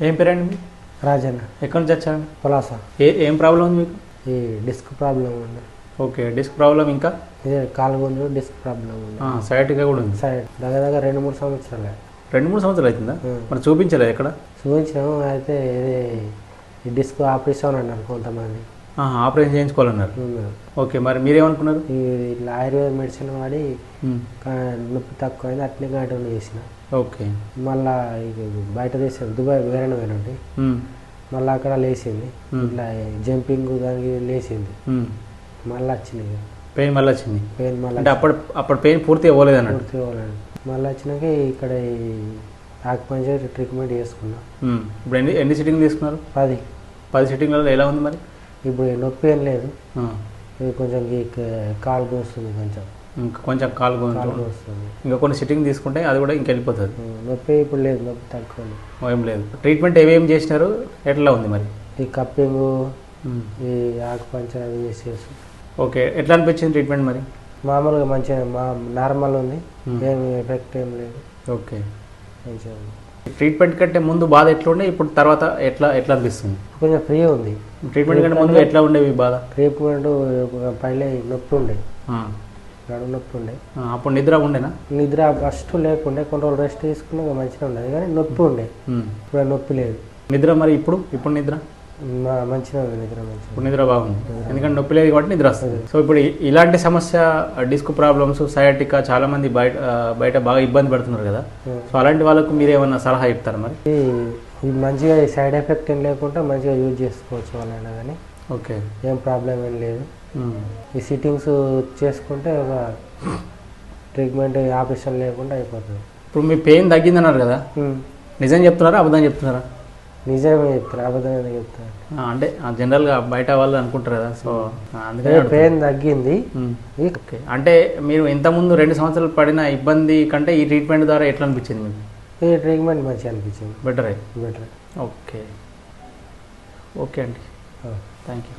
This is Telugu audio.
ఏం పేరండి మీ? రాజన్న. ఎక్కడి నుంచి వచ్చారు? పలాస. ఏం ప్రాబ్లం ఉంది మీకు? ఈ డిస్క్ ప్రాబ్లం ఉంది. Okay, disk problem. ఇంకా ఇదే కాలు గుంజు డిస్క్ ప్రాబ్లం ఉంది. సైడ్గా కూడా ఉంది. సైడ్ దగ్గర 2-3 సంవత్సరాలే. 2-3 సంవత్సరాలు అవుతుందా? మరి చూపించలేదు ఎక్కడ? చూపించాము. అయితే ఇది ఈ డిస్క్ ఆపరేషన్ అన్నారు కొంతమంది. ఆపరేషన్ చేయించుకోవాలన్నారు. ఓకే, మరి మీరేమనుకున్నారు? ఇట్లా ఆయుర్వేద మెడిసిన్ వాడి నొప్పి తక్కువైంది, అట్నే కంటిన్యూ చేసిన. ఓకే, మళ్ళా బయట దేశం దుబాయ్ వేరే పోయినండి. మళ్ళీ అక్కడ లేచింది, ఇట్లా జంపింగ్ దానికి లేచింది. మళ్ళీ వచ్చింది పెయిన్. మళ్ళీ వచ్చింది పెయిన్. మళ్ళీ అంటే అప్పుడు పెయిన్ పూర్తిగా పోలేదు అన్నట్టు. పూర్తిగా పోలేదు. మళ్ళీ వచ్చినాక ఇక్కడ ఈ ఆకుపంచర్ ట్రీట్మెంట్ చేసుకున్నాం. ఇప్పుడు ఎన్ని సిట్టింగ్లు తీసుకున్నారు? 10 సిట్టింగ్లలో ఎలా ఉంది మరి? ఇప్పుడు నొప్పి ఏం లేదు. ఇది కొంచెం కాలు వస్తుంది, కొంచెం కాలు వస్తుంది. ఇంకా కొన్ని సిట్టింగ్ తీసుకుంటే అది కూడా ఇంకెళ్ళిపోతుంది. నొప్పి ఇప్పుడు లేదు, నొప్పి తక్కువ ఏం లేదు. ట్రీట్మెంట్ ఏమేమి చేసినారు, ఎట్లా ఉంది మరి? ఈ కప్పింగ్, ఈ ఆకుపంచర్ అవి చేసేసి. ఓకే, ఎట్లా అనిపించింది ట్రీట్మెంట్ మరి? మామూలుగా మంచిగా నార్మల్ ఉంది, ఏమి ఎఫెక్ట్ ఏం లేదు. ఓకే, మంచిగా ఉంది. ట్రీట్మెంట్ కంటే ముందు బాధ ఎట్లా ఉండే, ఇప్పుడు తర్వాత ఎట్లా అనిపిస్తుంది? కొంచెం ఫ్రీ ఉంది. ట్రీట్మెంట్ కంటే ముందు ఎట్లా ఉండేవి బాధ? ట్రీట్మెంట్ పైన నొప్పి ఉండే, నడుము నొప్పి ఉండే. అప్పుడు నిద్ర ఉండేనా? నిద్ర ఫస్ట్ లేకుండే, కొన్ని రోజులు రెస్ట్ తీసుకున్నాక మంచిగా ఉండేది, కానీ నొప్పి ఉండే. ఇప్పుడు నొప్పి లేదు. నిద్ర మరి ఇప్పుడు నిద్ర మంచిగా ఉంది. నిద్ర మంచిగా, ఇప్పుడు నిద్ర బాగుంది, ఎందుకంటే నొప్పి లేదు కాబట్టి నిద్ర వస్తుంది. సో ఇప్పుడు ఇలాంటి సమస్య, డిస్క్ ప్రాబ్లమ్స్, సయాటికా చాలా మంది బయట బాగా ఇబ్బంది పడుతున్నారు కదా. సో అలాంటి వాళ్ళకు మీరు ఏమన్నా సలహా చెప్తారా మరి? ఇది మంచిగా సైడ్ ఎఫెక్ట్ ఏం లేకుండా మంచిగా యూజ్ చేసుకోవచ్చు వాళ్ళైనా కానీ. ఓకే, ఏం ప్రాబ్లం ఏం లేదు. ఈ సిట్టింగ్స్ చేసుకుంటే ఒక ట్రీట్మెంట్ ఆపరేషన్ లేకుండా అయిపోతుంది. ఇప్పుడు మీ పెయిన్ తగ్గిందన్నారు కదా, నిజం చెప్తున్నారా అబద్ధం చెప్తున్నారా? నిజమే చెప్తారు, అబద్ధంగా చెప్తారు. అంటే జనరల్గా బయట వాళ్ళు అనుకుంటారు కదా, సో అందుకని పెయిన్ తగ్గింది. ఓకే, అంటే మీరు ఇంతకుముందు 2 సంవత్సరాలు పడిన ఇబ్బంది కంటే ఈ ట్రీట్మెంట్ ద్వారా ఎట్లా అనిపించింది మీకు? ఈ ట్రీట్మెంట్ మంచిగా అనిపించింది. బెటర్. బెటర్. ఓకే, ఓకే అండి, థ్యాంక్ యూ.